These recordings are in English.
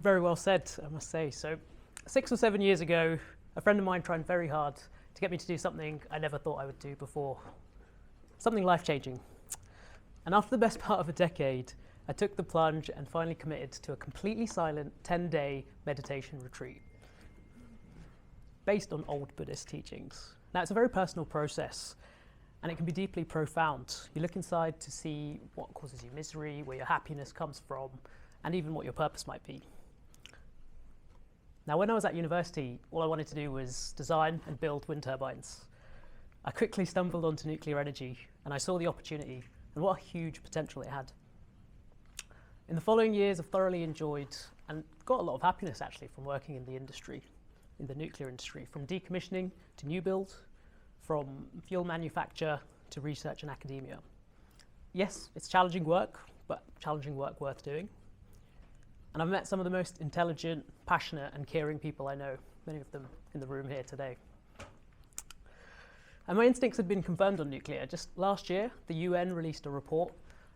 Very well said, I must say. So 6 or 7 years ago, a friend of mine tried very hard to get me to do something I never thought I would do before. Something life-changing. And after the best part of a decade, I took the plunge and finally committed to a completely silent 10-day meditation retreat based on old Buddhist teachings. Now, it's a very personal process, and it can be deeply profound. You look inside to see what causes you misery, where your happiness comes from, and even what your purpose might be. Now, when I was at university, all I wanted to do was design and build wind turbines. I quickly stumbled onto nuclear energy, and I saw the opportunity, and what a huge potential it had. In the following years, I've thoroughly enjoyed and got a lot of happiness actually from working in the industry, in the nuclear industry, from decommissioning to new build, from fuel manufacture to research and academia. Yes, it's challenging work, but challenging work worth doing. And I've met some of the most intelligent, passionate and caring people I know, many of them in the room here today. And my instincts had been confirmed on nuclear. Just last year, the UN released a report,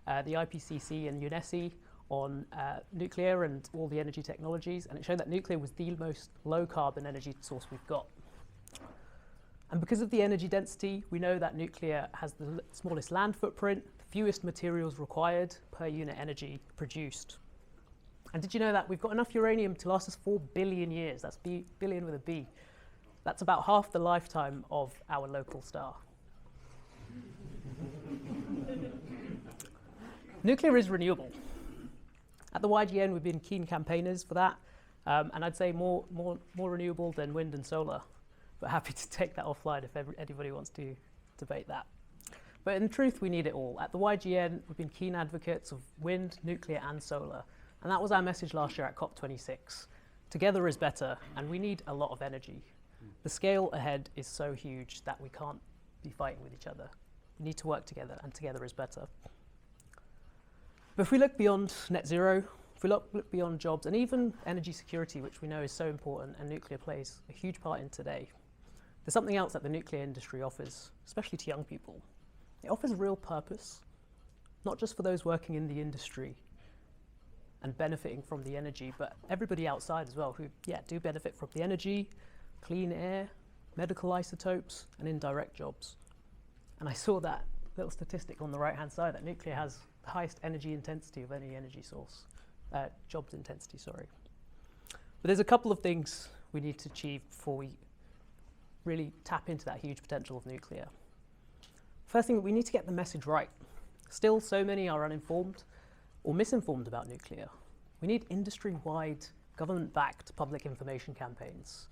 the IPCC and UNESCO, on nuclear and all the energy technologies, and it showed that nuclear was the most low-carbon energy source we've got. And because of the energy density, we know that nuclear has the smallest land footprint, the fewest materials required per unit energy produced. And did you know that we've got enough uranium to last us 4 billion years? That's billion with a B. That's about half the lifetime of our local star. Nuclear is renewable. At the YGN, we've been keen campaigners for that, and I'd say more renewable than wind and solar, but happy to take that offline if anybody wants to debate that. But in truth, we need it all. At the YGN, we've been keen advocates of wind, nuclear, and solar, and that was our message last year at COP26. Together is better, and we need a lot of energy. The scale ahead is so huge that we can't be fighting with each other. We need to work together, and together is better. But if we look beyond net zero, if we look beyond jobs, and even energy security, which we know is so important and nuclear plays a huge part in today, there's something else that the nuclear industry offers, especially to young people. It offers real purpose, not just for those working in the industry and benefiting from the energy, but everybody outside as well who, do benefit from the energy, clean air, medical isotopes, and indirect jobs. And I saw that little statistic on the right-hand side that nuclear has the highest energy intensity of any energy source, jobs intensity, sorry. But there's a couple of things we need to achieve before we really tap into that huge potential of nuclear. First thing, we need to get the message right. Still, so many are uninformed or misinformed about nuclear. We need industry-wide, government-backed public information campaigns.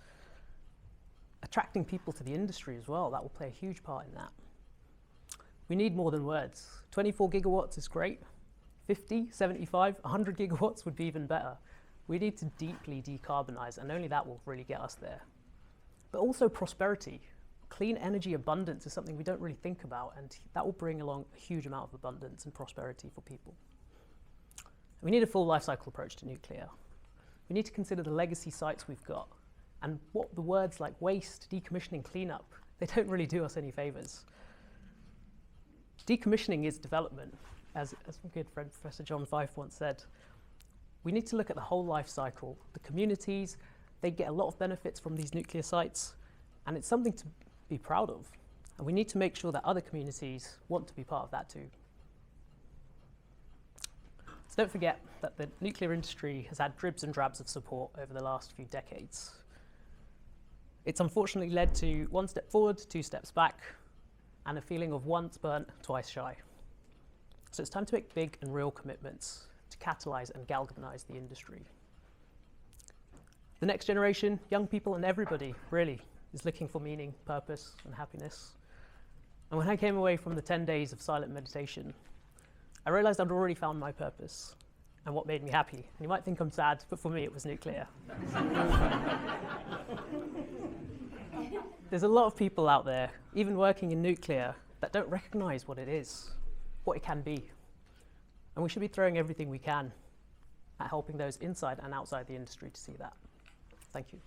Attracting people to the industry as well, that will play a huge part in that. We need more than words. 24 gigawatts is great. 50, 75, 100 gigawatts would be even better. We need to deeply decarbonize, and only that will really get us there. But also prosperity. Clean energy abundance is something we don't really think about, and that will bring along a huge amount of abundance and prosperity for people. We need a full life cycle approach to nuclear. We need to consider the legacy sites we've got, and what the words like waste, decommissioning, cleanup, they don't really do us any favors. Decommissioning is development, as my good friend Professor John Fife once said. We need to look at the whole life cycle. The communities, they get a lot of benefits from these nuclear sites, and it's something to be proud of. And we need to make sure that other communities want to be part of that too. So don't forget that the nuclear industry has had dribs and drabs of support over the last few decades. It's unfortunately led to 1 step forward, 2 steps back, and a feeling of once burnt, twice shy. So it's time to make big and real commitments to catalyze and galvanize the industry. The next generation, young people and everybody, really, is looking for meaning, purpose, and happiness. And when I came away from the 10 days of silent meditation, I realized I'd already found my purpose and what made me happy. And you might think I'm sad, but for me it was nuclear. There's a lot of people out there, even working in nuclear, that don't recognize what it is, what it can be. And we should be throwing everything we can at helping those inside and outside the industry to see that. Thank you.